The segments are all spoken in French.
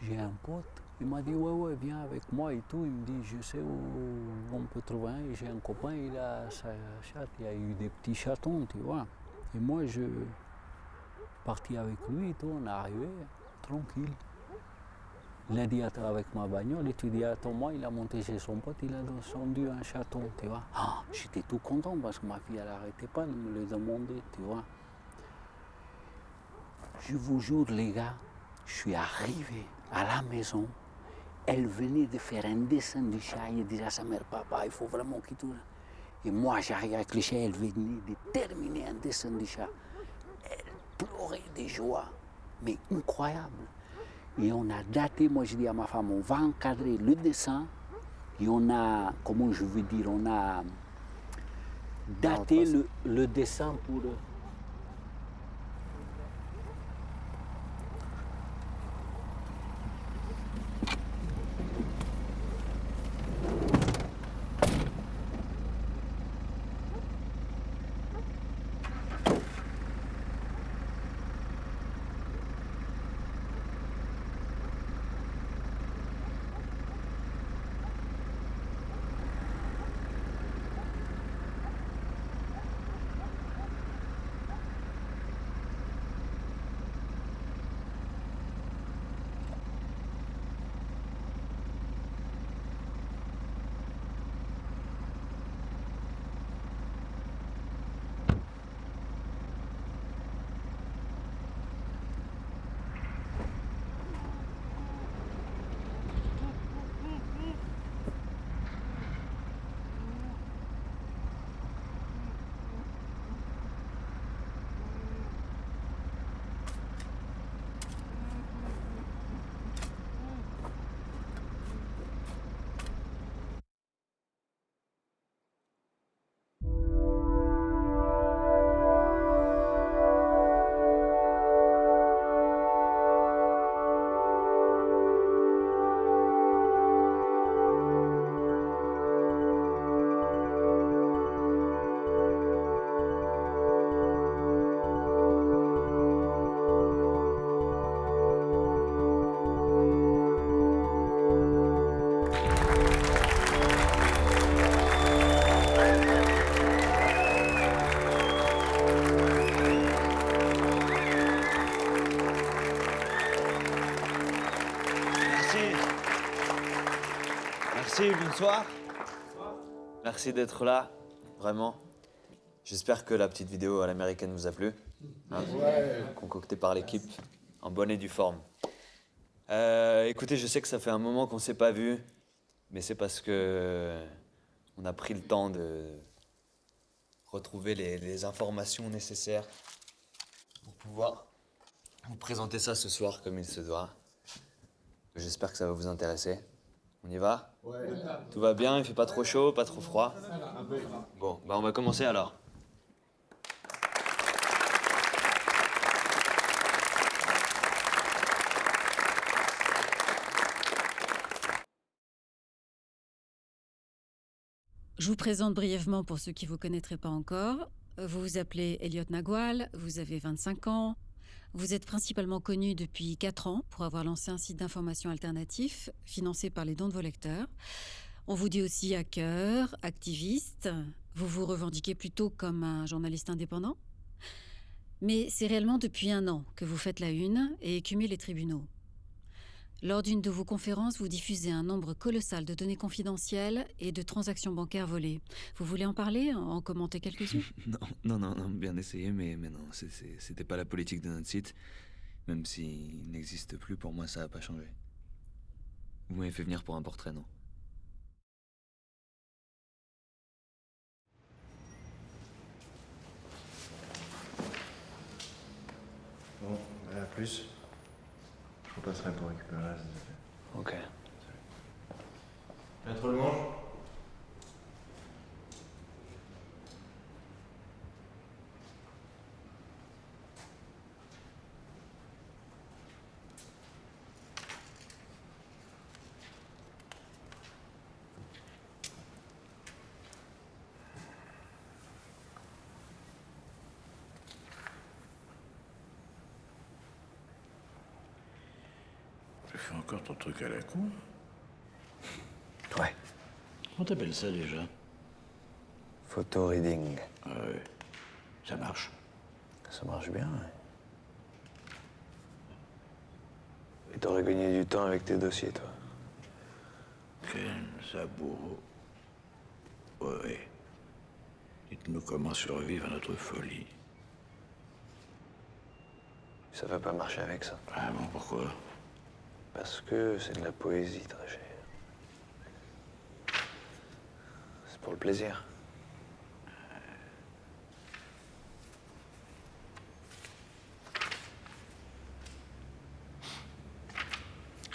j'ai un pote, il m'a dit ouais, viens avec moi et tout. Il me dit, je sais où on peut trouver un. J'ai un copain, il a sa chatte, il a eu des petits chatons, tu vois. Et moi, je parti avec lui et tout, on est arrivé, tranquille. Il a dit avec ma bagnole, et tu dis attends moi, il a monté chez son pote, il a descendu un chaton, tu vois. Ah, j'étais tout content parce que ma fille, elle n'arrêtait pas de me le demander, tu vois. Je vous jure les gars, je suis arrivé à la maison, elle venait de faire un dessin du chat, elle disait à sa mère, papa, il faut vraiment qu'il tourne. Et moi, j'arrive avec le chat, elle venait de terminer un dessin du chat. Elle pleurait de joie, mais incroyable. Et on a daté, moi je dis à ma femme, on va encadrer le dessin. Et on a, comment je veux dire, on a daté le dessin pour... Merci, bonsoir. Merci d'être là, vraiment. J'espère que la petite vidéo à l'américaine vous a plu. Hein, concoctée par l'équipe, en bonne et due forme. Écoutez, je sais que ça fait un moment qu'on ne s'est pas vu, mais c'est parce que on a pris le temps de retrouver les informations nécessaires pour pouvoir vous présenter ça ce soir comme il se doit. J'espère que ça va vous intéresser. On y va? Ouais. Tout va bien, il fait pas trop chaud, pas trop froid? Bon, bah on va commencer alors. Je vous présente brièvement pour ceux qui ne vous connaîtraient pas encore. Vous vous appelez Elliot Nagual, vous avez 25 ans. Vous êtes principalement connu depuis 4 ans pour avoir lancé un site d'information alternatif financé par les dons de vos lecteurs. On vous dit aussi hacker, activiste. Vous vous revendiquez plutôt comme un journaliste indépendant. Mais c'est réellement depuis 1 an que vous faites la une et écumez les tribunaux. Lors d'une de vos conférences, vous diffusez un nombre colossal de données confidentielles et de transactions bancaires volées. Vous voulez en parler, en commenter quelques-unes? Non, bien essayé, mais non, c'était pas la politique de notre site. Même s'il n'existe plus, pour moi, ça n'a pas changé. Vous m'avez fait venir pour un portrait, non? Bon, à plus. Je repasserai pour récupérer la affaires. Ok. Maître le mange. fais encore ton truc à la con? Ouais. Comment t'appelles ça déjà? Photo reading. Ah ouais. Ça marche. Ça marche bien, ouais. Et t'aurais gagné du temps avec tes dossiers, toi. Ken Saburo. Ouais. Dites-nous comment survivre à notre folie. Ça va pas marcher avec ça. Ah bon, pourquoi? Parce que c'est de la poésie, très cher. C'est pour le plaisir.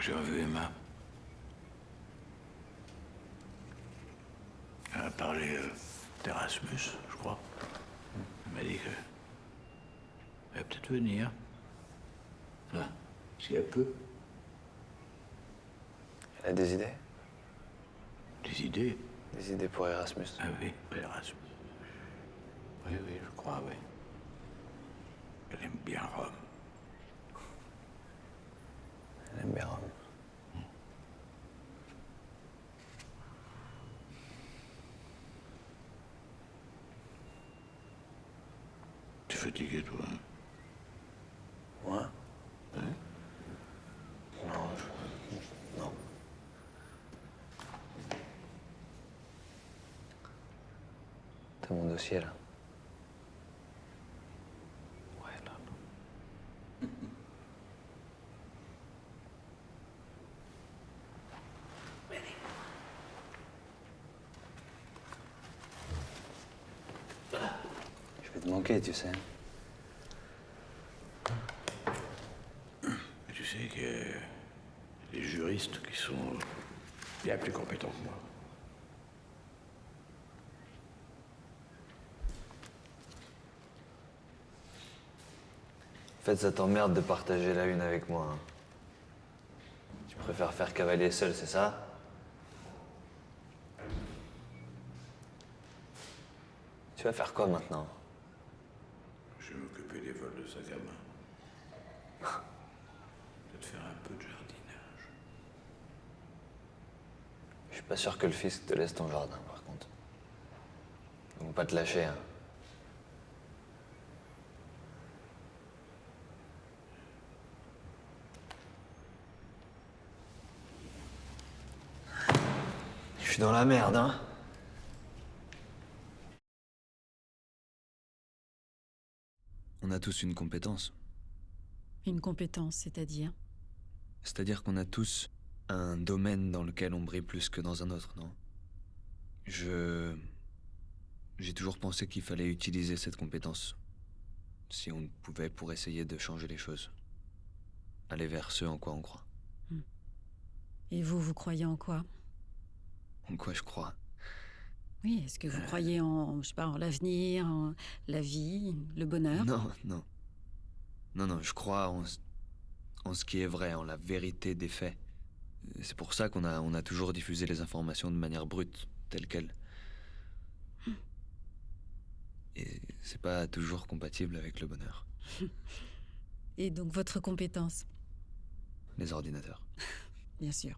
J'ai revu Emma. Elle a parlé d'Erasmus, je crois. Elle m'a dit que... Elle va peut-être venir. Là, si elle peut. Elle a des idées? Des idées? Des idées pour Erasmus. Ah oui, Erasmus. Oui, je crois, oui. Elle aime bien Rome. Elle aime bien Rome. T'es fatigué, toi, hein? Moi? Ouais. Non, non. T'as mon dossier, là? Ouais, là. Je vais te manquer, tu sais. Mais tu sais qu'il y a des juristes qui sont bien plus compétents que moi. En fait, ça t'emmerde de partager la une avec moi. Hein. Tu préfères faire cavalier seul, c'est ça? Tu vas faire quoi maintenant? Je vais m'occuper des vols de sac à main. Peut-être faire un peu de jardinage. Je suis pas sûr que le fisc te laisse ton jardin, par contre. Ils vont pas te lâcher, hein. Je suis dans la merde, hein. On a tous une compétence. Une compétence, c'est-à-dire? C'est-à-dire qu'on a tous un domaine dans lequel on brille plus que dans un autre, non? J'ai toujours pensé qu'il fallait utiliser cette compétence. Si on pouvait, pour essayer de changer les choses. Aller vers ce en quoi on croit. Et vous croyez en quoi? En quoi je crois? Oui, est-ce que vous croyez en, je sais pas, en l'avenir, en la vie, le bonheur? Non, non. Non, je crois en ce qui est vrai, en la vérité des faits. C'est pour ça on a toujours diffusé les informations de manière brute, telle quelle. Et c'est pas toujours compatible avec le bonheur. Et donc votre compétence, Les ordinateurs. bien sûr.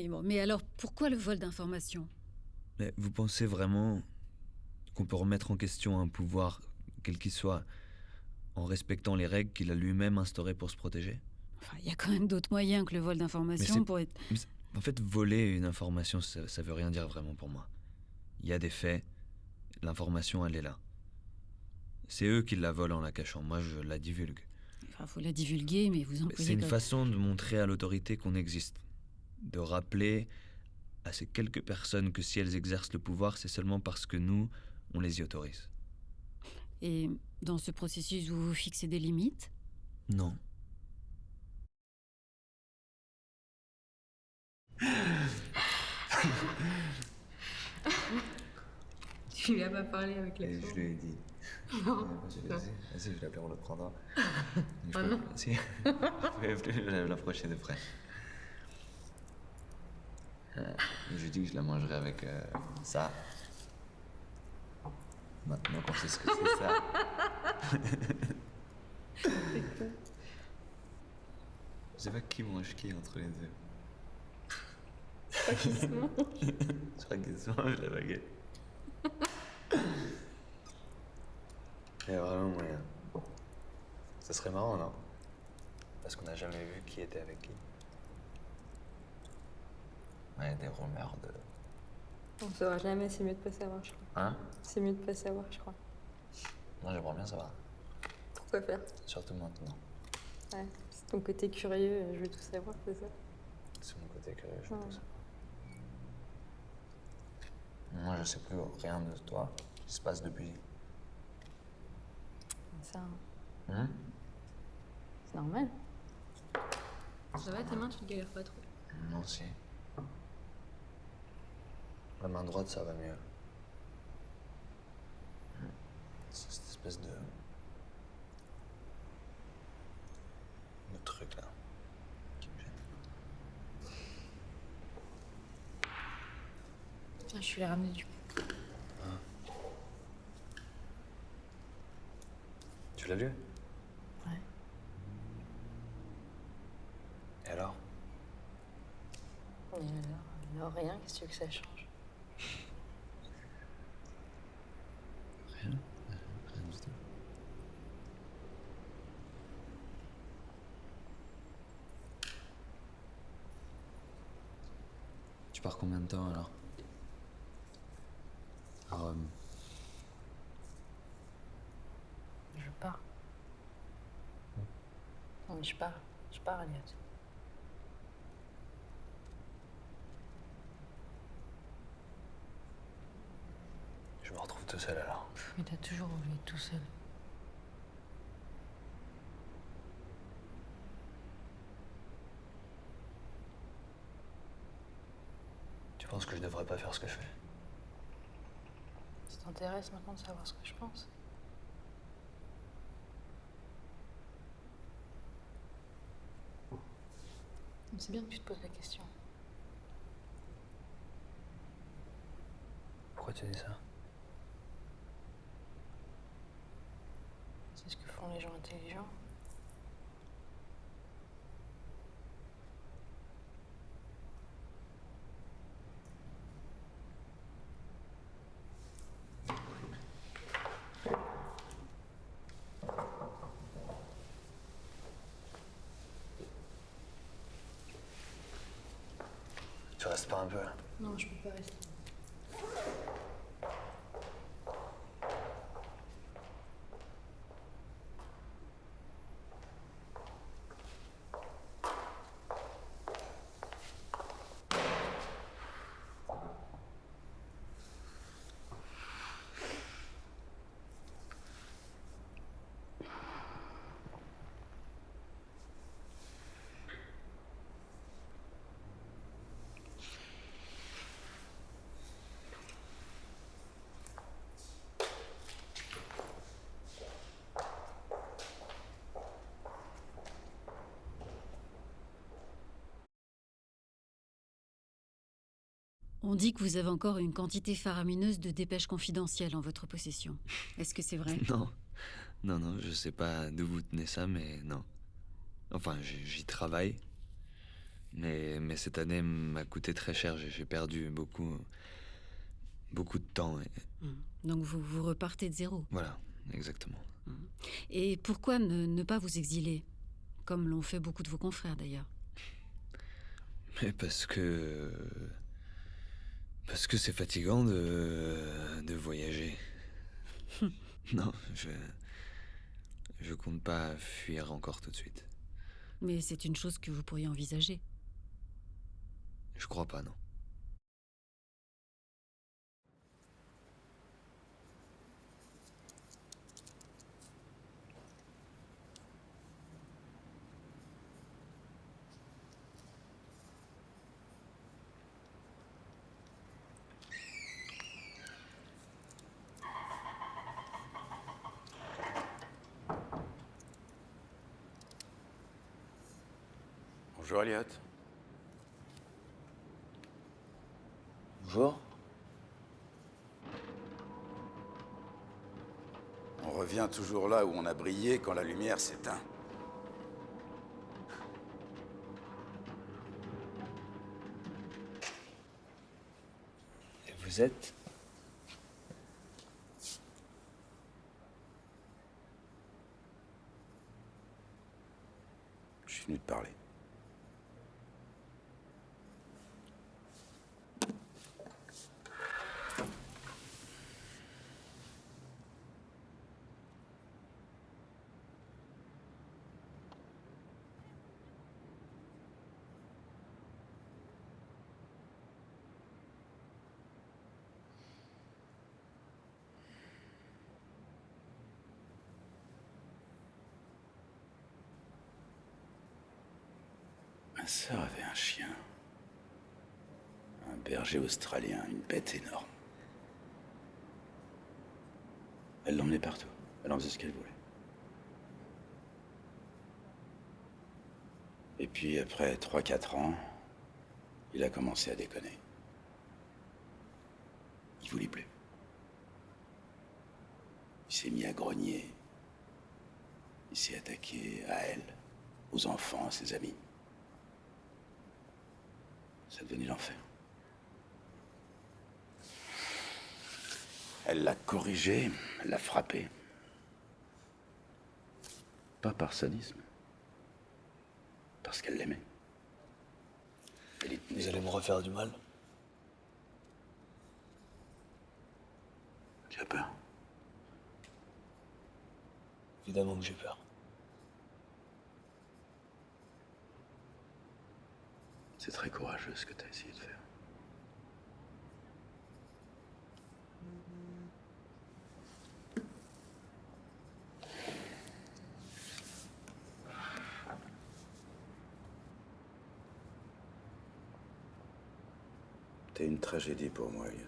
Oui, bon, mais alors pourquoi le vol d'informations? Mais vous pensez vraiment qu'on peut remettre en question un pouvoir, quel qu'il soit, en respectant les règles qu'il a lui-même instaurées pour se protéger? Enfin, il y a quand même d'autres moyens que le vol d'informations pour être... En fait, voler une information, ça veut rien dire vraiment pour moi. Il y a des faits, l'information, elle est là. C'est eux qui la volent en la cachant, moi je la divulgue. Enfin, faut la divulguer, mais vous employez... C'est une façon de montrer à l'autorité qu'on existe. De rappeler à ces quelques personnes que si elles exercent le pouvoir, c'est seulement parce que nous, on les y autorise. Et dans ce processus, vous vous fixez des limites? Non. Tu lui as pas parlé avec la Et je lui ai dit. Non. Je lui ai dit. Vas-y, je vais l'appeler, on le prendra. Ah non. Si. Je vais l'approcher de près. Je lui ai dit que je la mangerai avec ça. Maintenant qu'on sait ce que c'est ça. Je sais pas qui mange qui entre les deux. Pas qui se mange. Je crois qu'ils se mangent la baguette. Il y a vraiment moyen. Ça serait marrant, non? Parce qu'on n'a jamais vu qui était avec qui. Ouais, des rumeurs de... On saura jamais, c'est mieux de pas savoir, je crois. Hein? C'est mieux de pas savoir, je crois. Moi, j'aimerais bien savoir. Pourquoi faire? Surtout maintenant. Ouais, c'est ton côté curieux, je veux tout savoir, c'est ça? C'est mon côté curieux, je Ouais. veux tout savoir. Moi, je sais plus rien de toi. Ce qui se passe depuis. Ça, c'est Hum? normal. Ça va, tes mains, tu te galères pas trop? Non, si. La main droite, ça va mieux. C'est cette espèce de truc là qui me gêne. Tiens, je vais les ramener du coup. Tu l'as lu? Ouais. Et alors? Et alors, rien, qu'est-ce que tu veux que ça change? Rien. Rien du tout. Tu pars combien de temps alors? À Rome. Je pars. Non, mais je pars, Elliot. Je me retrouve tout seul alors. Mais t'as toujours voulu être tout seul. Tu penses que je devrais pas faire ce que je fais? Ça t'intéresse maintenant de savoir ce que je pense? C'est bien que tu te poses la question. Pourquoi tu dis ça? C'est ce que font les gens intelligents. Tu restes pas un peu? Non, je peux pas rester. On dit que vous avez encore une quantité faramineuse de dépêches confidentielles en votre possession. Est-ce que c'est vrai? Non, je sais pas d'où vous tenez ça, mais non. Enfin, j'y travaille. Mais cette année m'a coûté très cher. J'ai perdu beaucoup de temps. Donc vous repartez de zéro. Voilà, exactement. Et pourquoi ne pas vous exiler, comme l'ont fait beaucoup de vos confrères d'ailleurs? Mais parce que c'est fatigant de voyager. Non, je compte pas fuir encore tout de suite. Mais c'est une chose que vous pourriez envisager. Je crois pas, non. Bonjour Elliot. Bonjour. On revient toujours là où on a brillé quand la lumière s'éteint. Et vous êtes? Je suis venu te parler. Ma sœur avait un chien. Un berger australien, une bête énorme. Elle l'emmenait partout. Elle en faisait ce qu'elle voulait. Et puis après 3-4 ans, il a commencé à déconner. Il voulait plus. Il s'est mis à grogner. Il s'est attaqué à elle, aux enfants, à ses amis. Ça devenait l'enfer. Elle l'a corrigé, elle l'a frappé. Pas par sadisme. Parce qu'elle l'aimait. Elle y tenait. Vous allez me refaire du mal? Tu as peur? Évidemment que j'ai peur. C'est très courageux ce que tu as essayé de faire. T'es une tragédie pour moi, Elliot.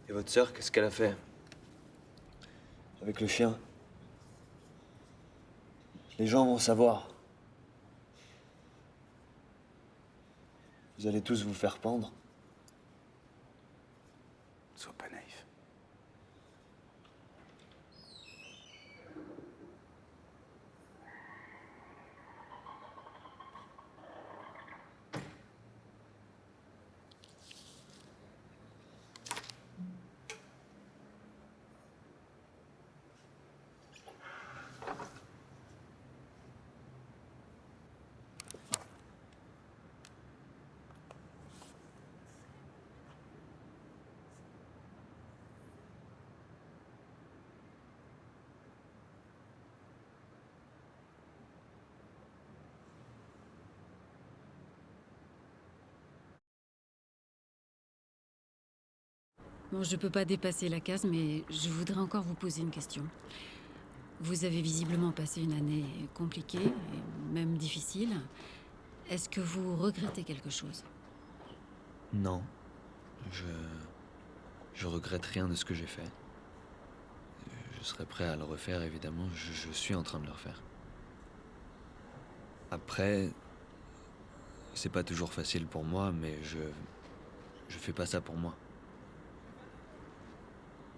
Et votre sœur, qu'est-ce qu'elle a fait? Avec le chien? Les gens vont savoir. Vous allez tous vous faire pendre. Sois pas naïf. Bon, je peux pas dépasser la case, mais je voudrais encore vous poser une question. Vous avez visiblement passé une année compliquée, et même difficile. Est-ce que vous regrettez quelque chose? Non. Je regrette rien de ce que j'ai fait. Je serais prêt à le refaire, évidemment. Je suis en train de le refaire. Après, c'est pas toujours facile pour moi, mais je fais pas ça pour moi.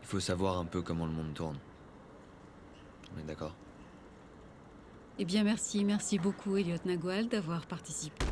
Il faut savoir un peu comment le monde tourne. On est d'accord? Eh bien merci beaucoup Elliot Nagwal d'avoir participé.